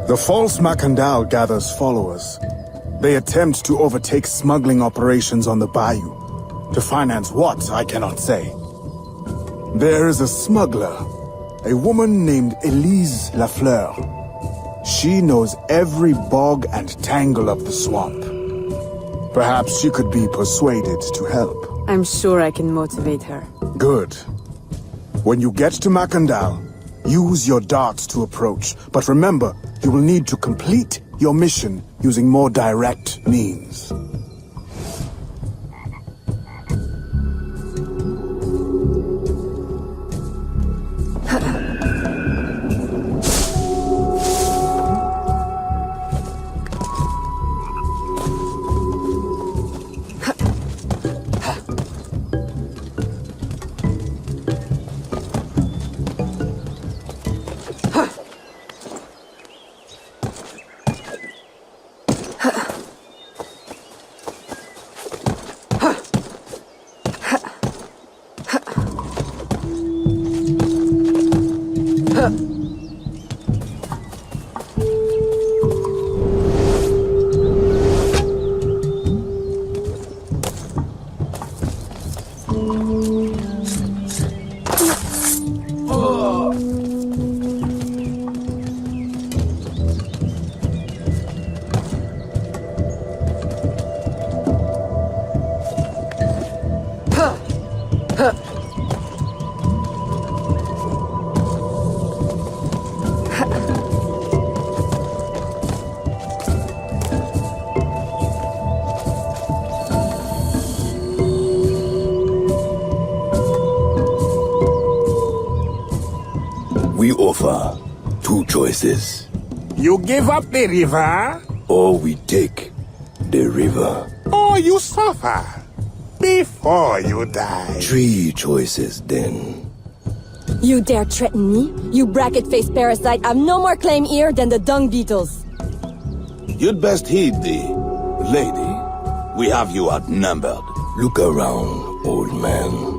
The false Macandal gathers followers. They attempt to overtake smuggling operations on the bayou. To finance what, I cannot say. There is a smuggler, a woman named Elise Lafleur. She knows every bog and tangle of the swamp. Perhaps she could be persuaded to help. I'm sure I can motivate her. Good. When you get to Macandal, use your darts to approach, but remember, you will need to complete your mission using more direct means. We offer two choices. You give up the river, Or we take the river. or you suffer before you die. Three choices then. You dare threaten me? You bracket-faced parasite! I've no more claim here than the dung beetles! You'd best heed thee. Lady, we have you outnumbered. Look around, old man.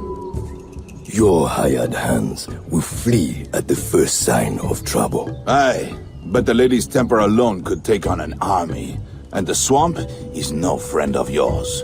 Your hired hands will flee at the first sign of trouble. Aye, but the lady's temper alone could take on an army, and the swamp is no friend of yours.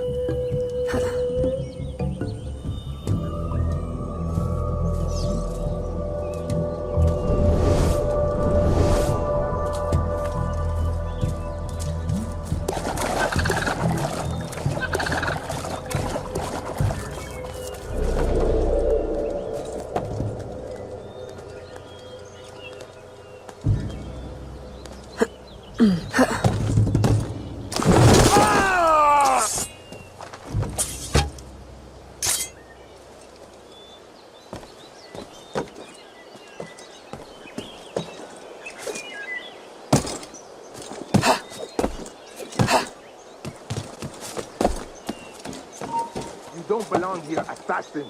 You don't belong here, assassin.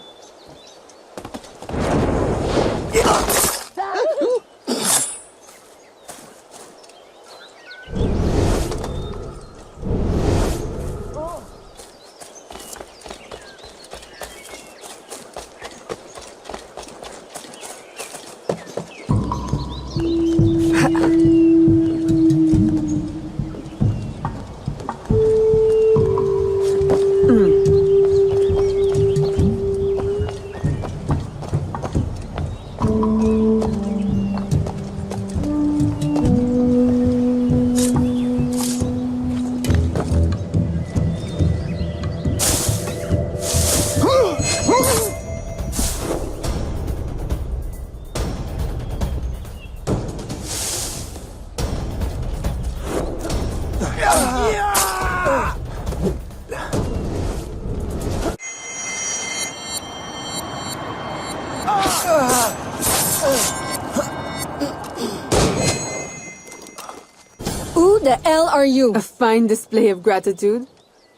the hell are you? A fine display of gratitude.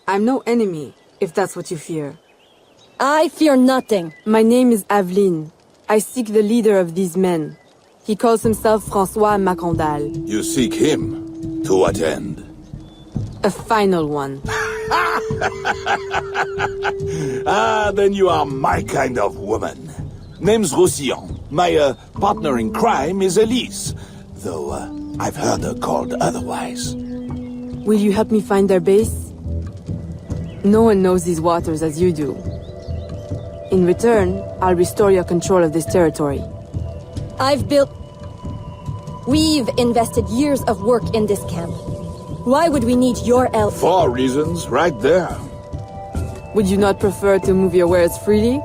I'm no enemy, if that's what you fear. I fear nothing. My name is Aveline. I seek the leader of these men. He calls himself François Macondal. You seek him? To what end? A final one. Ah, then you are my kind of woman. Name's Roussillon. My partner in crime is Elise. Though, I've heard her called otherwise. Will you help me find their base? No one knows these waters as you do. In return, I'll restore your control of this territory. We've invested years of work in this camp. Why would we need your help? 4 reasons, right there. Would you not prefer to move your wares freely?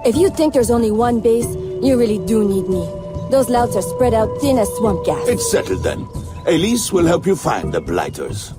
If you think there's only one base, you really do need me. Those louts are spread out thin as swamp gas. It's settled then. Elise will help you find the Blighters.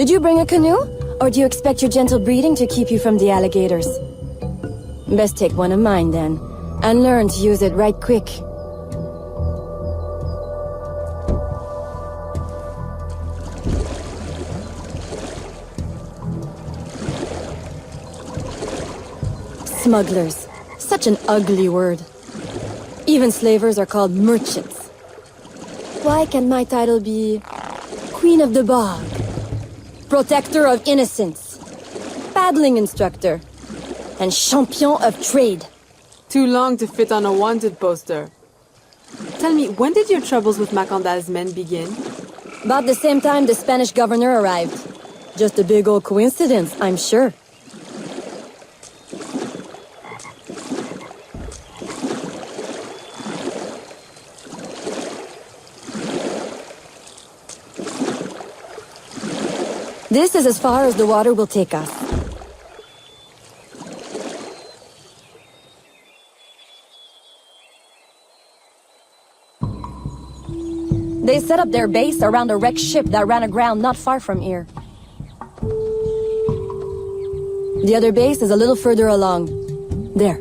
Did you bring a canoe? Or do you expect your gentle breeding to keep you from the alligators? Best take one of mine then, and learn to use it right quick. Smugglers. Such an ugly word. Even slavers are called merchants. Why can't my title be Queen of the Bog? Protector of Innocence? Paddling Instructor? And Champion of Trade? Too long to fit on a wanted poster. Tell me, when did your troubles with Macandal's men begin? About the same time the Spanish governor arrived. Just a big old coincidence, I'm sure. This is as far as the water will take us. They set up their base around a wrecked ship that ran aground not far from here. The other base is a little further along. There.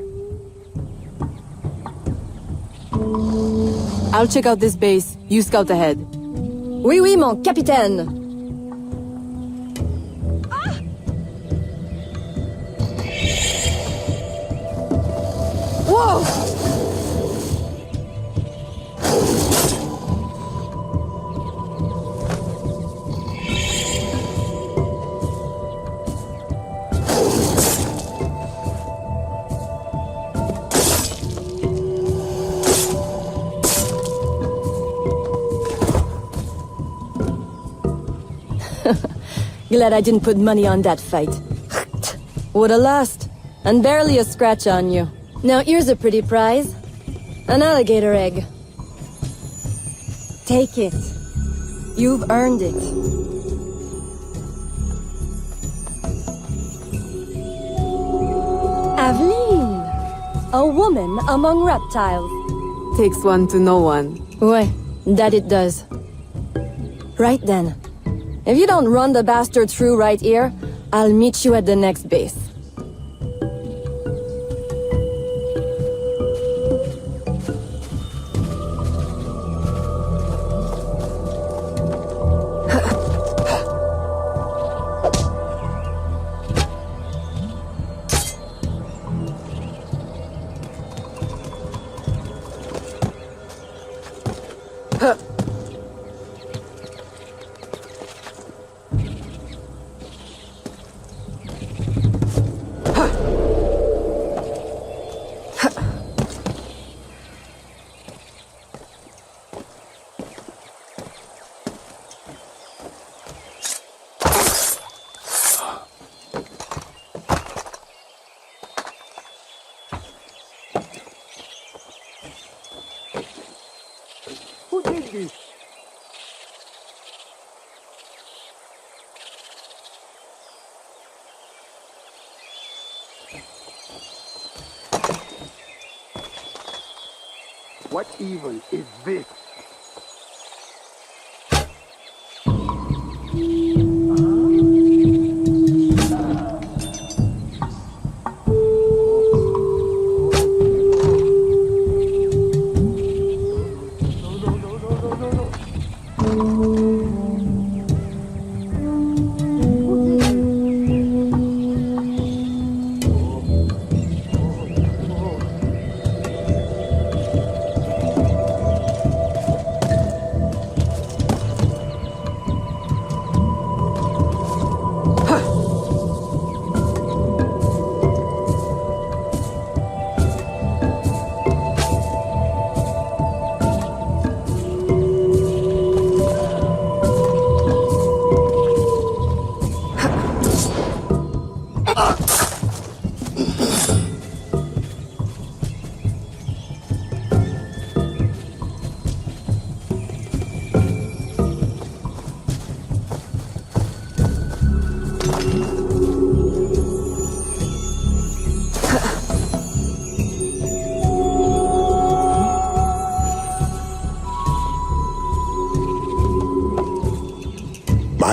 I'll check out this base. You scout ahead. Oui, oui, mon capitaine! Whoa! Glad I didn't put money on that fight. Would've lost. And barely a scratch on you. Now here's a pretty prize. An alligator egg. Take it. You've earned it. Aveline! A woman among reptiles. Takes one to know one. Ouais, that it does. Right then. If you don't run the bastard through right here, I'll meet you at the next base. Who did this? What evil is this?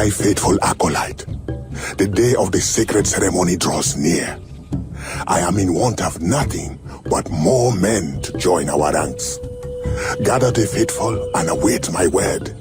My faithful acolyte, the day of the sacred ceremony draws near. I am in want of nothing but more men to join our ranks. Gather the faithful and await my word.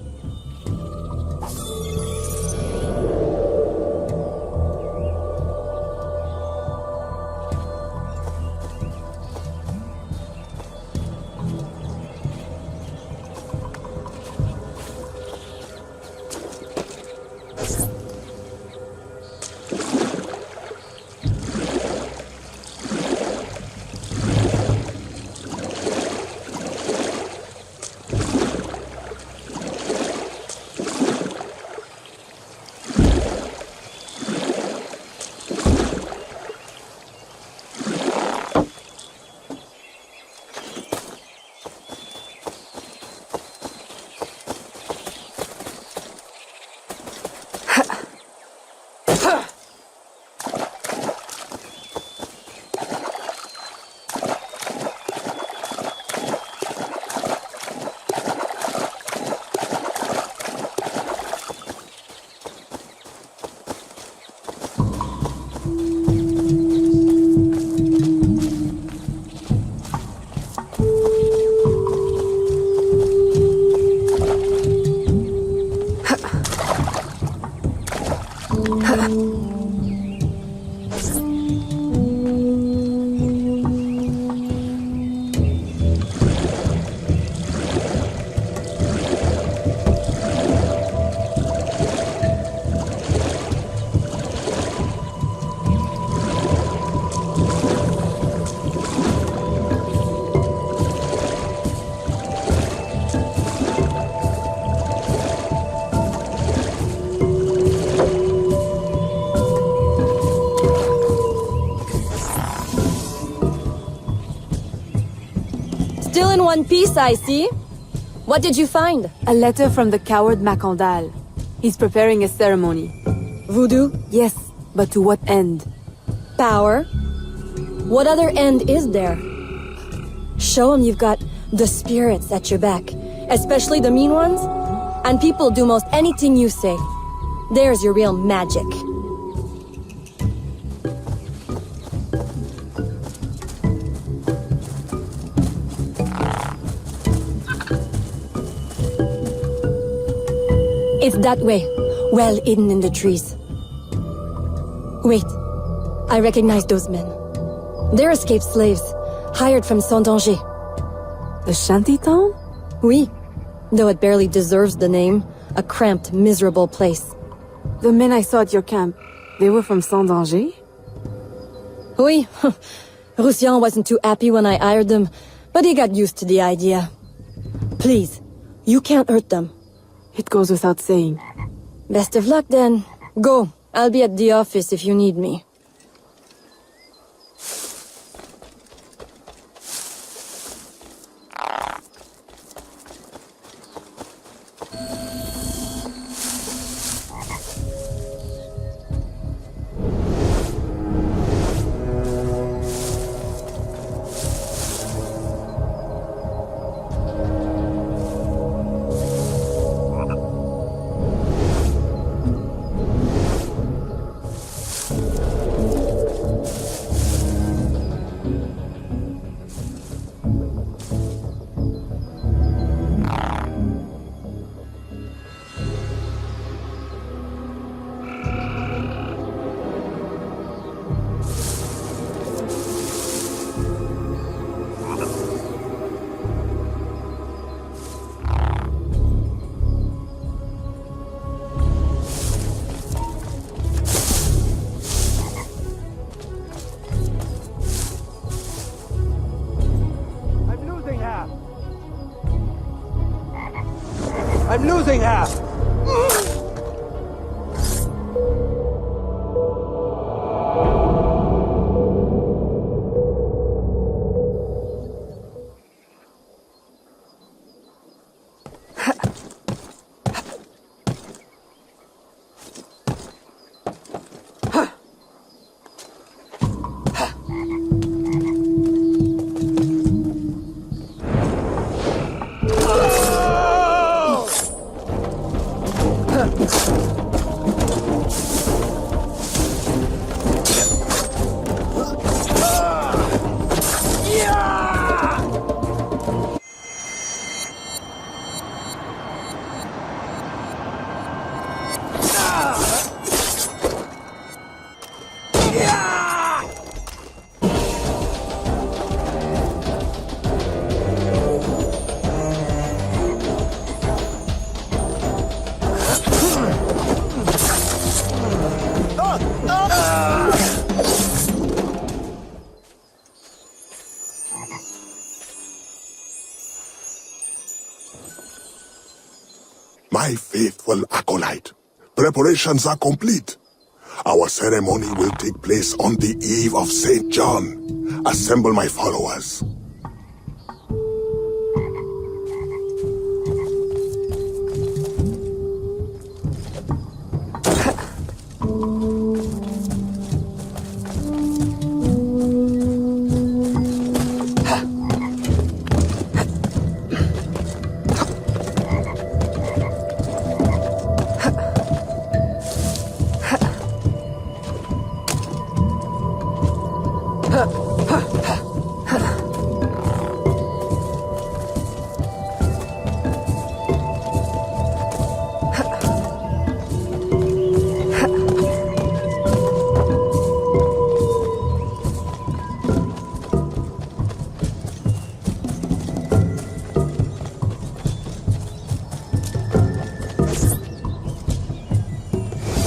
Still in one piece, I see. What did you find? A letter from the coward Macandal. He's preparing a ceremony. Voodoo? Yes, but to what end? Power? What other end is there? Show him you've got the spirits at your back, especially the mean ones, and people do most anything you say. There's your real magic. It's that way, well hidden in the trees. Wait, I recognize those men. They're escaped slaves, hired from Saint-Danger. The shanty town? Oui, though it barely deserves the name, a cramped, miserable place. The men I saw at your camp, they were from Saint-Danger? Oui, Roussillon wasn't too happy when I hired them, but he got used to the idea. Please, you can't hurt them. It goes without saying. Best of luck then. Go, I'll be at the office if you need me. I'm losing half! my faithful acolyte. Preparations are complete. Our ceremony will take place on the eve of St. John. Assemble my followers.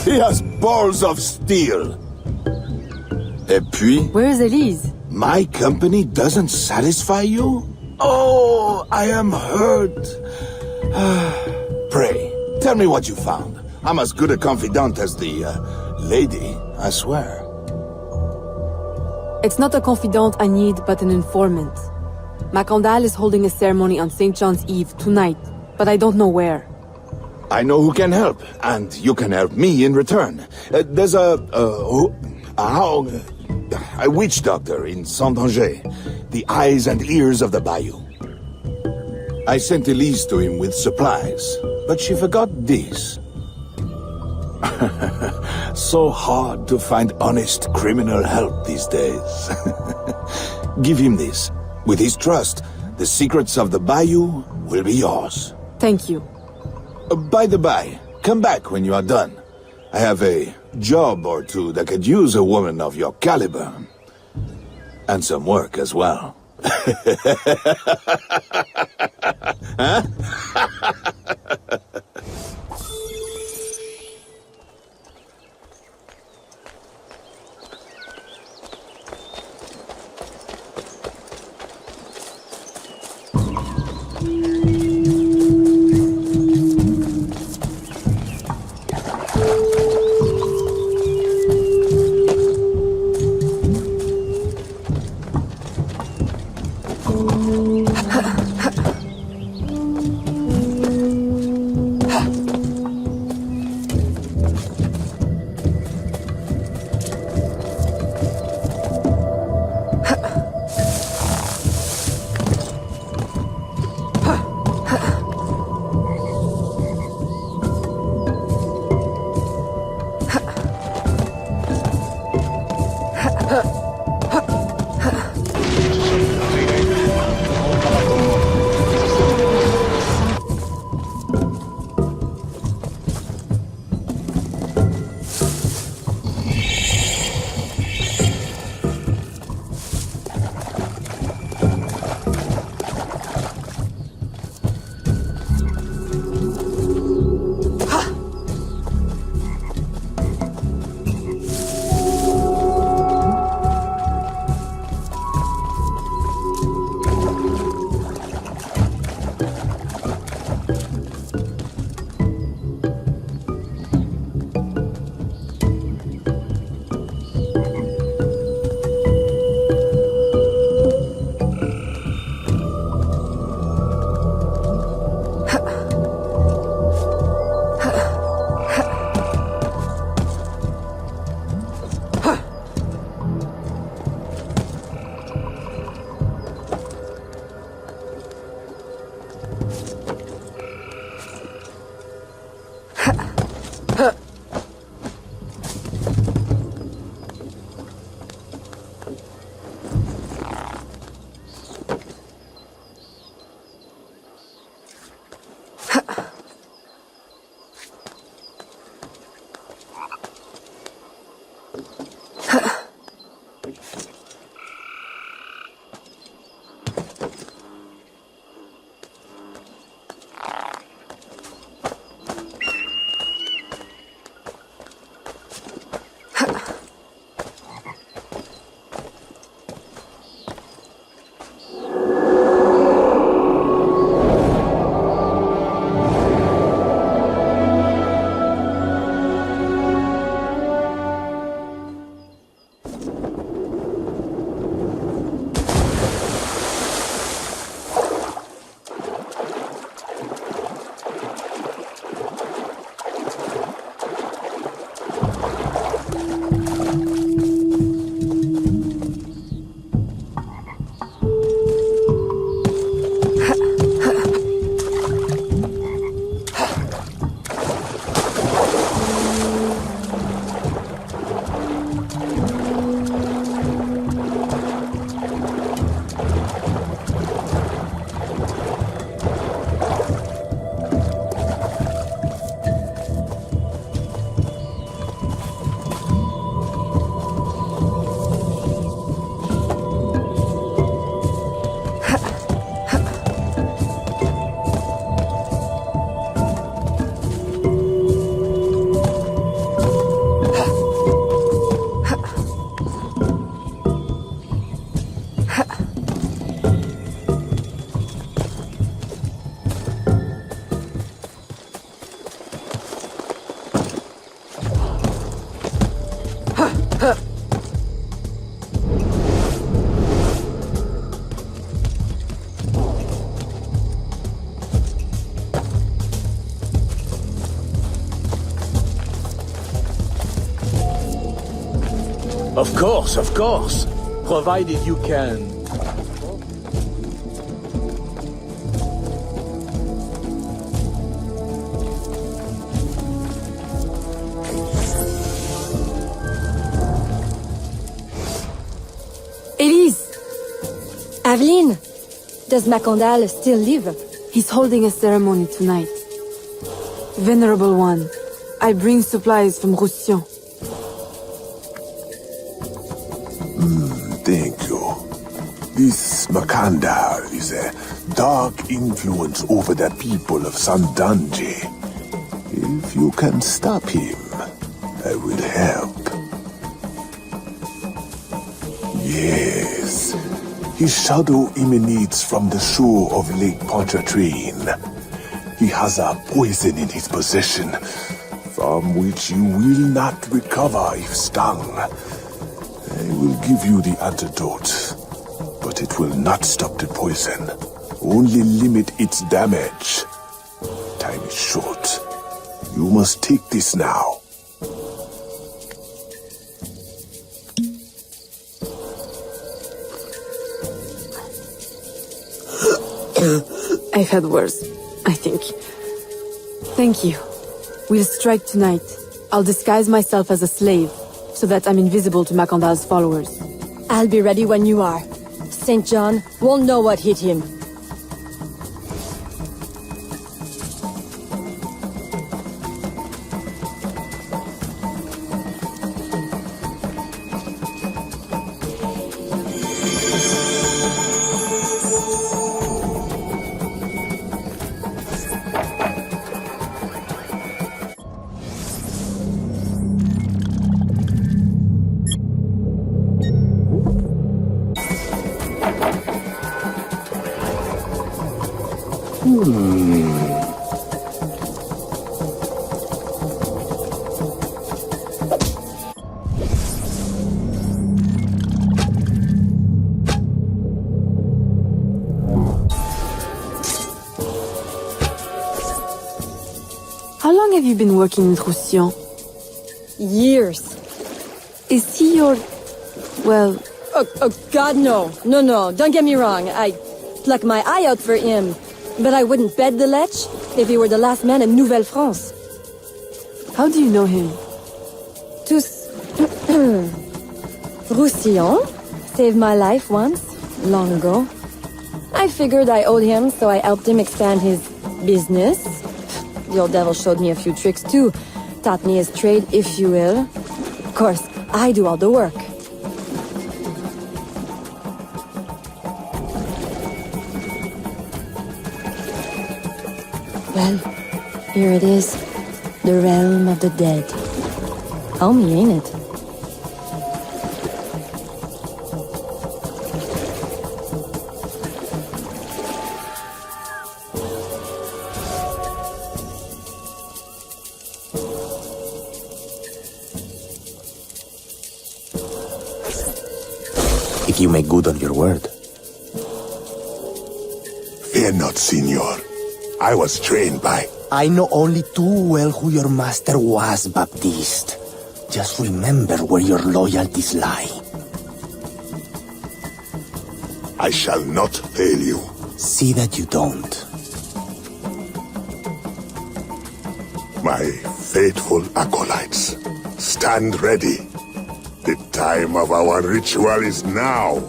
He has balls of steel. Et puis, Where is Elise? my company doesn't satisfy you? Oh, I am hurt. Pray, tell me what you found. I'm as good a confidant as the lady, I swear. It's not a confidant I need, but an informant. Macandal is holding a ceremony on St. John's Eve tonight, but I don't know where. I know who can help, and you can help me in return. There's a witch doctor in Saint-Danger, the eyes and ears of the bayou. I sent Elise to him with supplies, but she forgot this. So hard to find honest criminal help these days. Give him this. With his trust, the secrets of the bayou will be yours. Thank you. By the by, come back when you are done. I have a job or two that could use a woman of your caliber. And some work as well. Huh? Of course, of course. Provided you can. Elise! Aveline! Does Macondal still live? He's holding a ceremony tonight. Venerable One, I bring supplies from Roussillon. Thank you. This Makandar is a dark influence over the people of Sandanji. If you can stop him, I will help. Yes. His shadow emanates from the shore of Lake Pontchartrain. He has a poison in his possession, from which you will not recover if stung. I will give you the antidote, but it will not stop the poison, only limit its damage. Time is short. You must take this now. I've had worse, I think. Thank you. We'll strike tonight. I'll disguise myself as a slave, so that I'm invisible to Macondal's followers. I'll be ready when you are. St. John won't know what hit him. How long have you been working in Roussillon? Years. Is he your... well... Oh, God, no. No, don't get me wrong. I pluck my eye out for him. But I wouldn't bet the Lech if he were the last man in Nouvelle France. How do you know him? Tous... Roussillon saved my life once, long ago. I figured I owed him, so I helped him expand his business. The old devil showed me a few tricks too. Taught me his trade, if you will. Of course, I do all the work. Well, here it is. The realm of the dead. Homey, ain't it? If you make good on your word. Fear not, Signor. I was trained by... I know only too well who your master was, Baptiste. Just remember where your loyalties lie. I shall not fail you. See that you don't. My faithful acolytes, stand ready. The time of our ritual is now.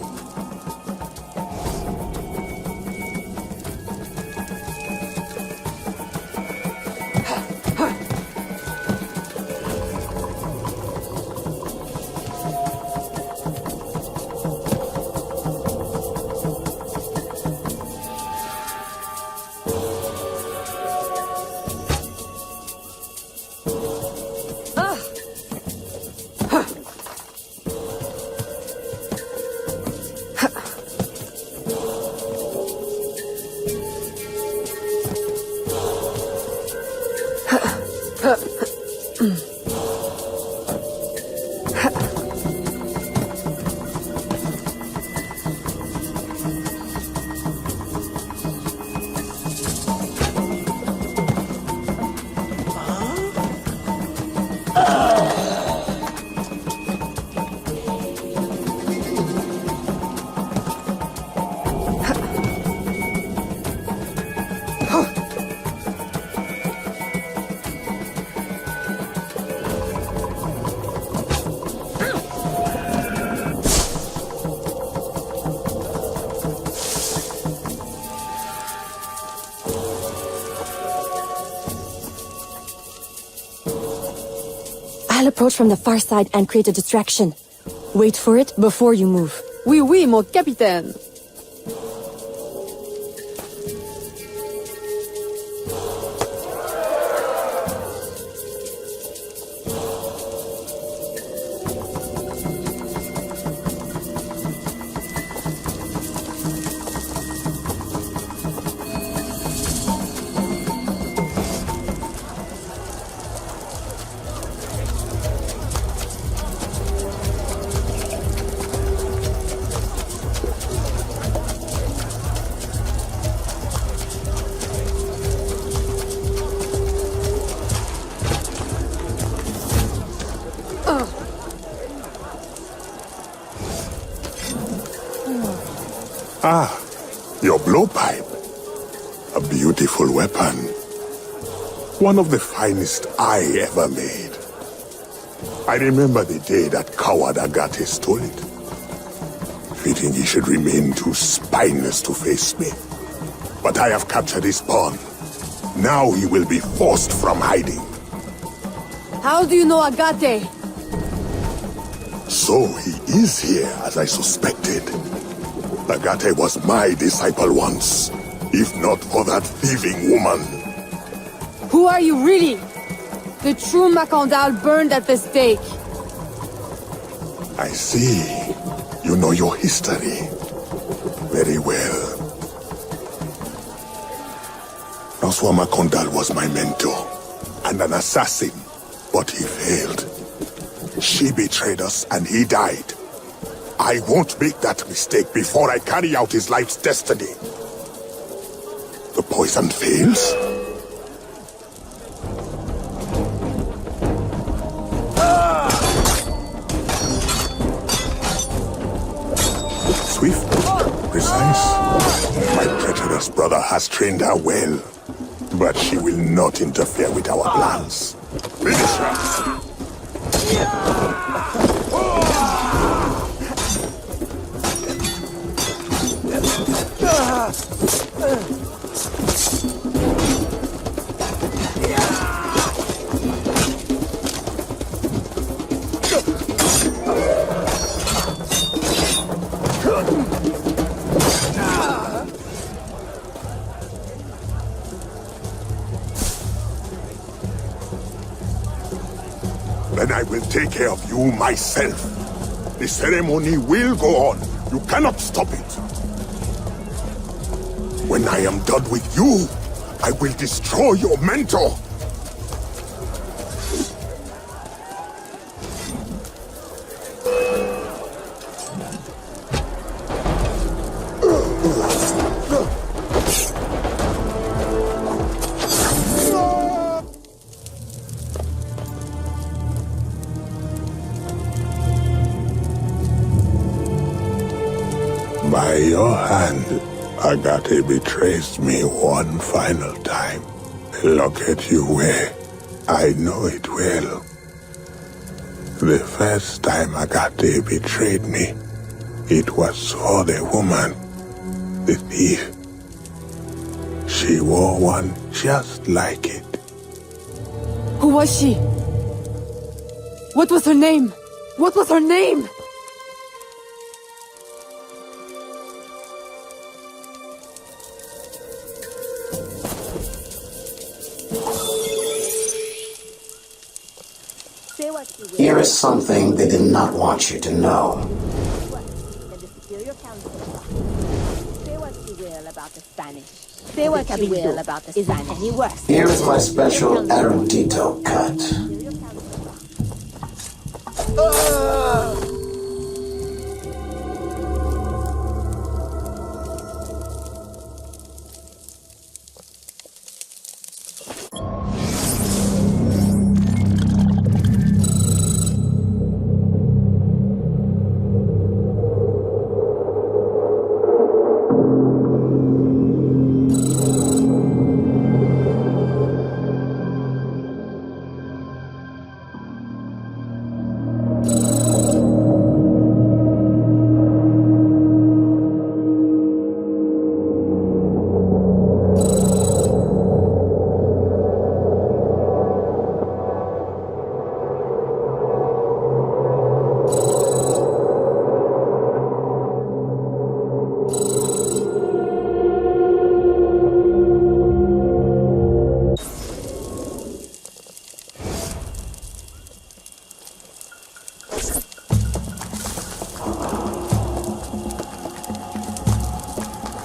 I'll approach from the far side and create a distraction. Wait for it before you move. Oui, oui, mon capitaine. Ah, your blowpipe. A beautiful weapon. One of the finest I ever made. I remember the day that coward Agate stole it. Fitting he should remain too spineless to face me. But I have captured his pawn. Now he will be forced from hiding. How do you know Agate? So he is here, as I suspected. Agate was my disciple once, if not for that thieving woman. Who are you really? The true Macandal burned at the stake. I see. You know your history very well. Noswa Macandal was my mentor and an assassin, but he failed. She betrayed us and he died. I won't make that mistake before I carry out his life's destiny. The poison fails? Swift, precise. My treacherous brother has trained her well, but she will not interfere with our plans. Finish her! Then I will take care of you myself. The ceremony will go on. You cannot stop it. When I am done with you, I will destroy your mentor. By your hand, Agate betrays me one final time. Look at you wear. I know it well. The first time Agate betrayed me, it was for the woman, the thief. She wore one just like it. Who was she? What was her name? What was her name? Here is something they did not want you to know. Say what you will about the Spanish. Say what you will about the Spanish. Any worse? Here is my special erudito cut.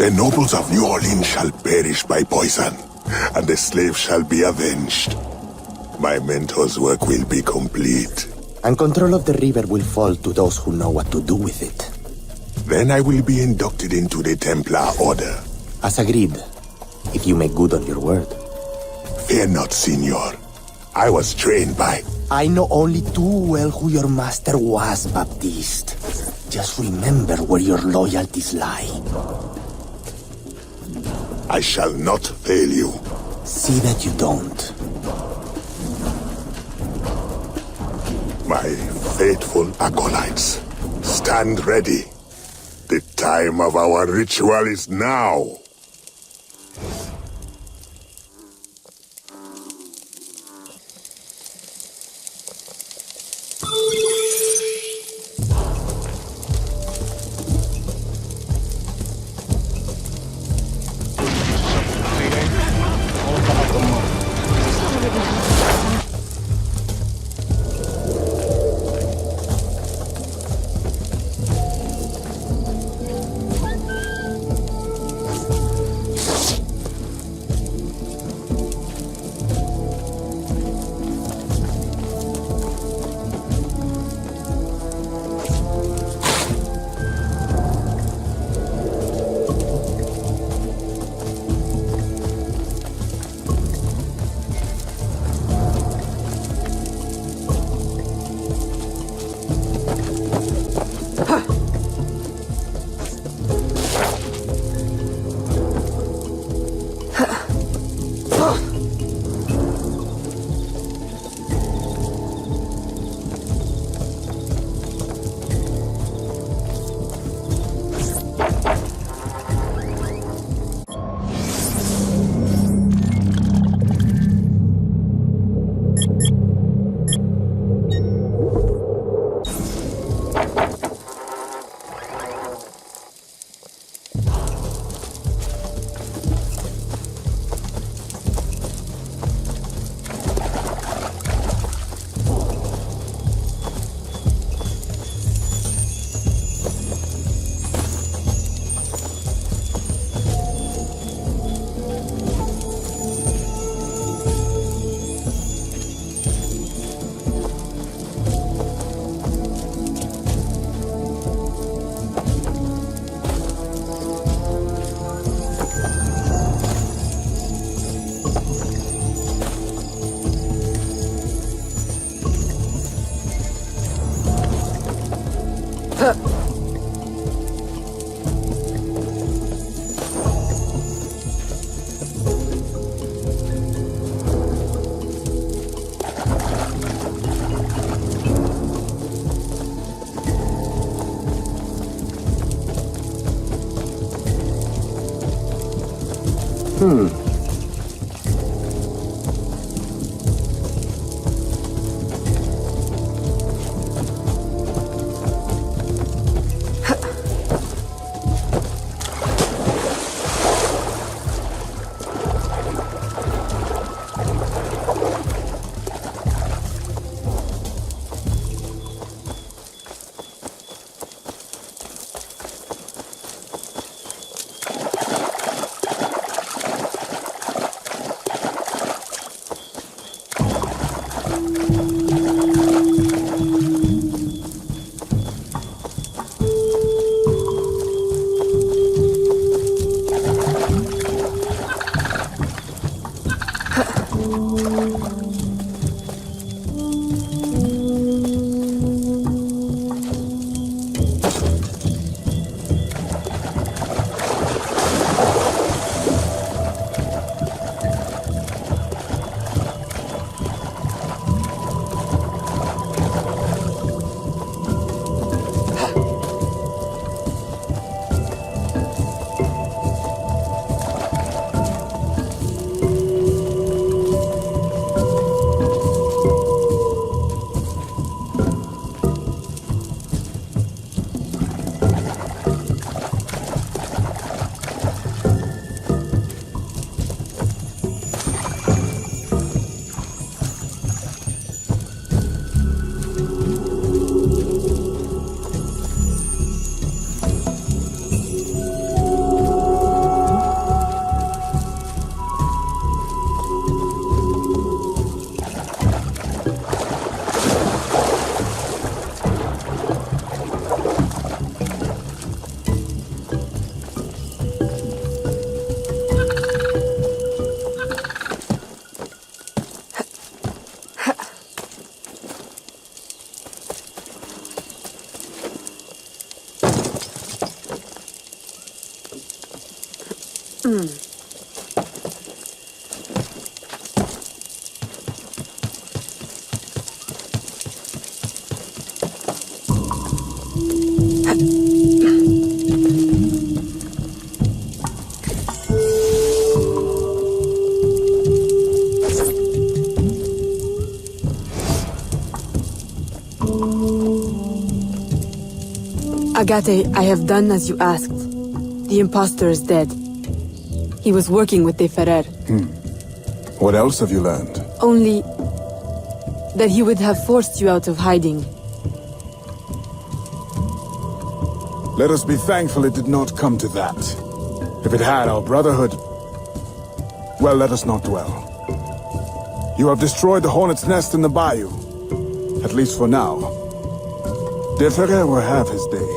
The nobles of New Orleans shall perish by poison, and the slaves shall be avenged. My mentor's work will be complete. And control of the river will fall to those who know what to do with it. Then I will be inducted into the Templar Order. As agreed, if you make good on your word. Fear not, Signor. I was trained by... I know only too well who your master was, Baptiste. Just remember where your loyalties lie. I shall not fail you. See that you don't. My faithful acolytes, stand ready. The time of our ritual is now. Agate, I have done as you asked. The impostor is dead. He was working with De Ferrer. What else have you learned? Only that he would have forced you out of hiding. Let us be thankful it did not come to that. If it had, our brotherhood... Well, let us not dwell. You have destroyed the hornet's nest in the bayou. At least for now. De Ferrer will have his day.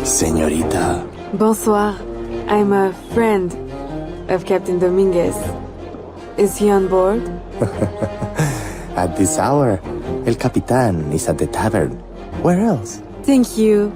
Señorita. Bonsoir. I'm a friend of Captain Dominguez. Is he on board? At this hour, El Capitan is at the tavern. Where else? Thank you.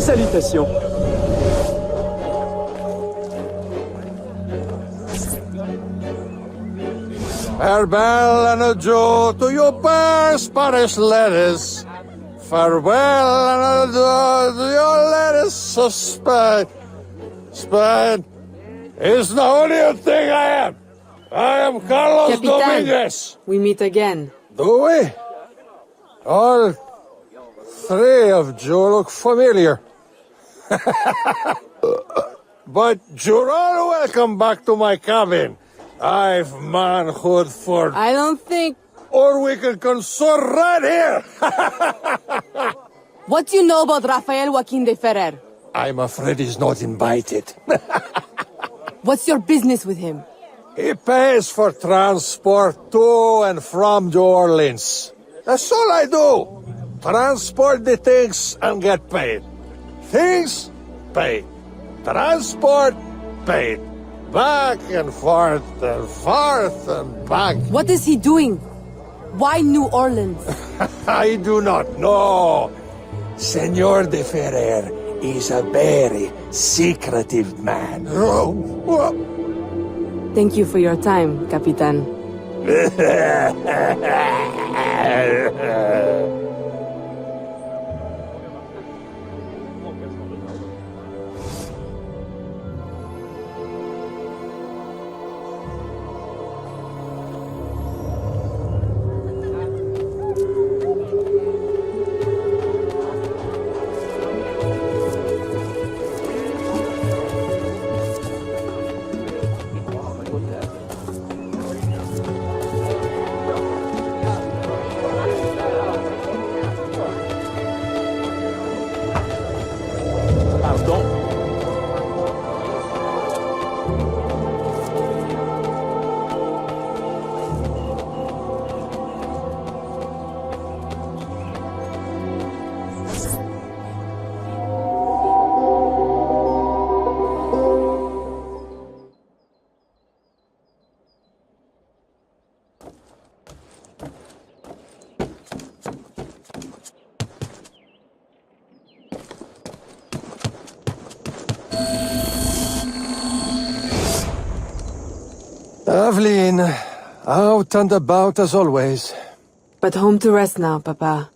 Salutations. Farewell and adieu to your bare Spanish ladies. Farewell and adieu to your ladies of Spain. Spain is the only thing I am. I am Carlos Capitan, Dominguez. we meet again. Do we? All three of you look familiar. But you're all welcome back to my cabin. I've manhood for... I don't think... Or we can consort right here. What do you know about Rafael Joaquin de Ferrer? I'm afraid he's not invited. What's your business with him? He pays for transport to and from New Orleans. That's all I do. Transport the things and get paid. Things, paid. Transport, paid. Back and forth and back. What is he doing? Why New Orleans? I do not know. Senor de Ferrer is a very secretive man. Thank you for your time, Capitan. Aveline, out and about as always. But home to rest now, Papa.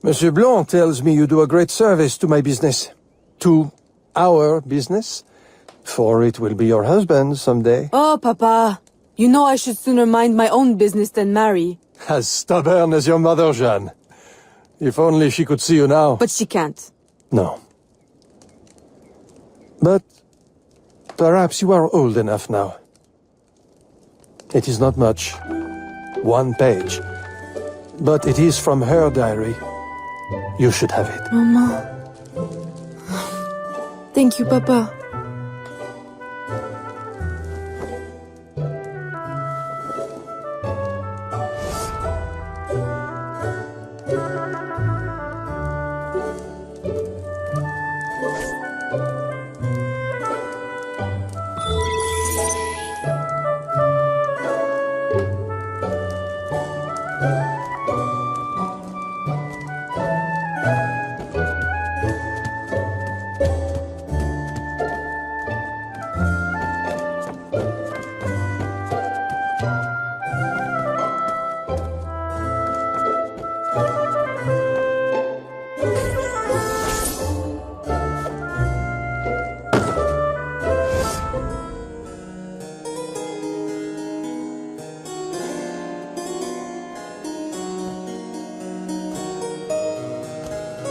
Monsieur Blanc tells me you do a great service to my business. To our business. For it will be your husband someday. Oh, Papa. You know I should sooner mind my own business than marry. As stubborn as your mother, Jeanne. If only she could see you now. But she can't. No. But perhaps you are old enough now. It is not much. 1 page. But it is from her diary. You should have it. Mama. Thank you, Papa.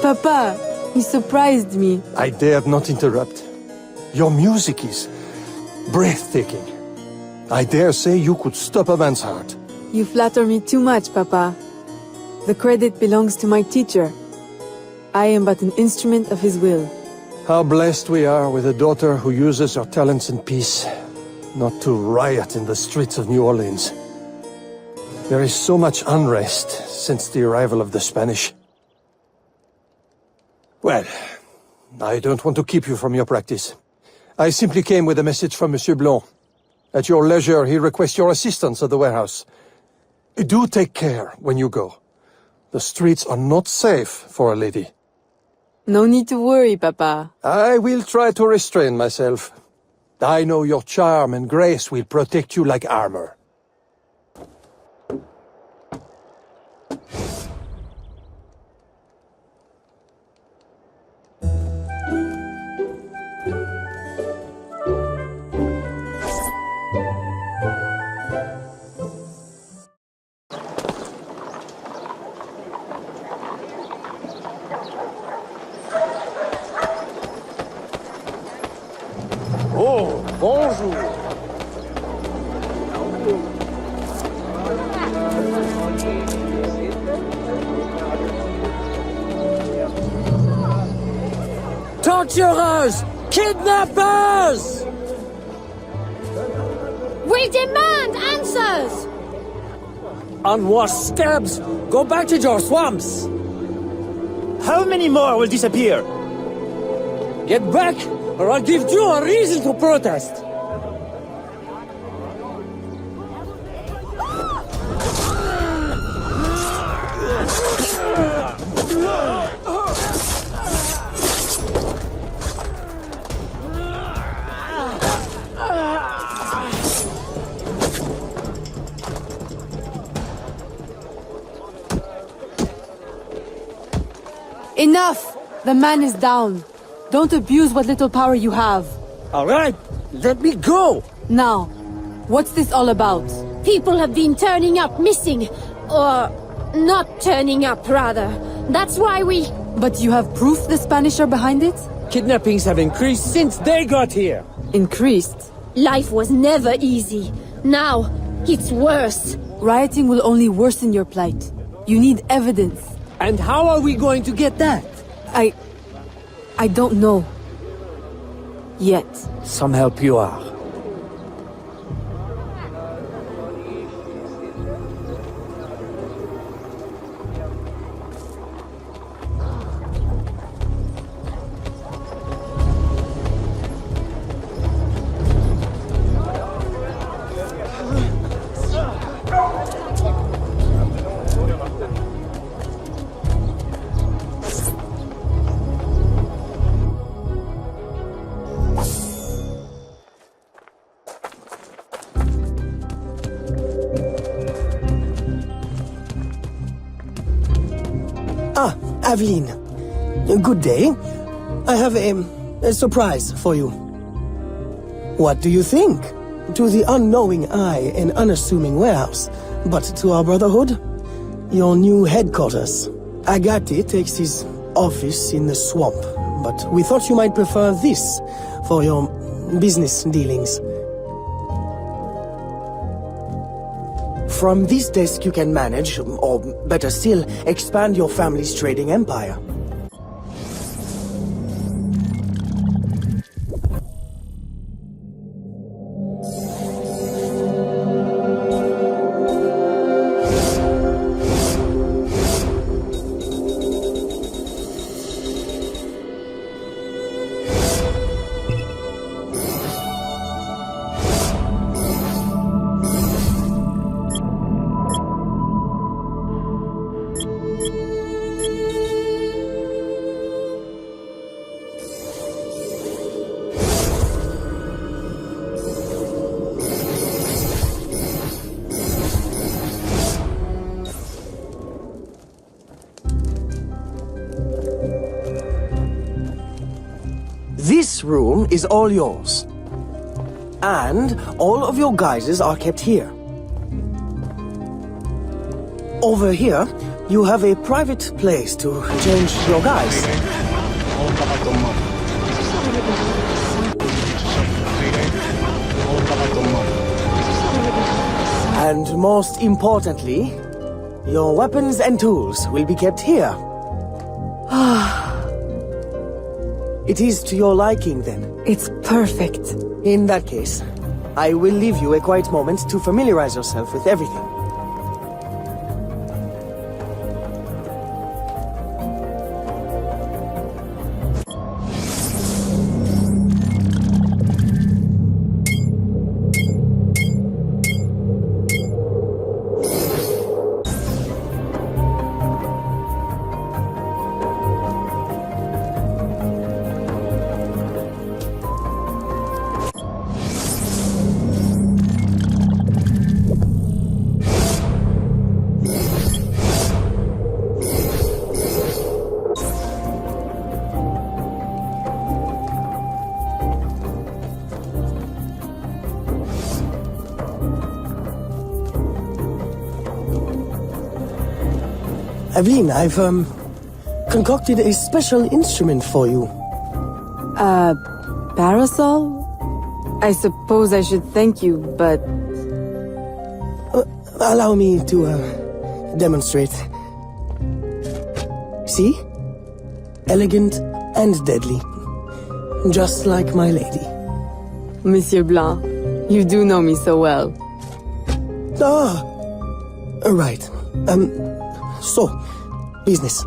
Papa, you surprised me. I dared not interrupt. Your music is breathtaking. I dare say you could stop a man's heart. You flatter me too much, Papa. The credit belongs to my teacher. I am but an instrument of his will. How blessed we are with a daughter who uses her talents in peace, not to riot in the streets of New Orleans. There is so much unrest since the arrival of the Spanish. Well, I don't want to keep you from your practice. I simply came with a message from Monsieur Blanc. At your leisure, he requests your assistance at the warehouse. Do take care when you go. The streets are not safe for a lady. No need to worry, Papa. I will try to restrain myself. I know your charm and grace will protect you like armor. Oh, bonjour. Torturers! Kidnappers! We demand answers! Unwashed scabs! Go back to your swamps! How many more will disappear? Get back, or I'll give you a reason to protest! Enough! The man is down. Don't abuse what little power you have. All right, let me go! Now, what's this all about? People have been turning up missing. Or not turning up, rather. That's why we... But you have proof the Spanish are behind it? Kidnappings have increased since they got here. Increased? Life was never easy. Now, it's worse. Rioting will only worsen your plight. You need evidence. And how are we going to get that? I don't know. Yet. Some help you are. Aveline, good day. I have a surprise for you. What do you think? To the unknowing eye, an unassuming warehouse. But to our brotherhood, your new headquarters. Agate takes his office in the swamp, but we thought you might prefer this for your business dealings. From this desk you can manage, or better still, expand your family's trading empire. This room is all yours. And all of your guises are kept here. Over here, you have a private place to change your guise. And most importantly, your weapons and tools will be kept here. It is to your liking, then? It's perfect. In that case, I will leave you a quiet moment to familiarize yourself with everything. Aveline, I've, concocted a special instrument for you. Parasol? I suppose I should thank you, but... Allow me to, demonstrate. See? Elegant and deadly. Just like my lady. Monsieur Blanc, you do know me so well. Ah! Right. So, business.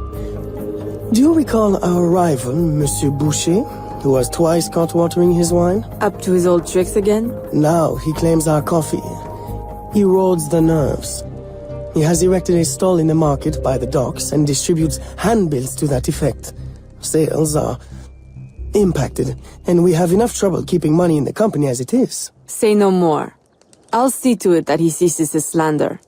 Do you recall our rival, Monsieur Boucher, who was twice caught watering his wine? Up to his old tricks again? Now he claims our coffee erodes the nerves. He has erected a stall in the market by the docks and distributes handbills to that effect. Sales are impacted, and we have enough trouble keeping money in the company as it is. Say no more. I'll see to it that he ceases his slander.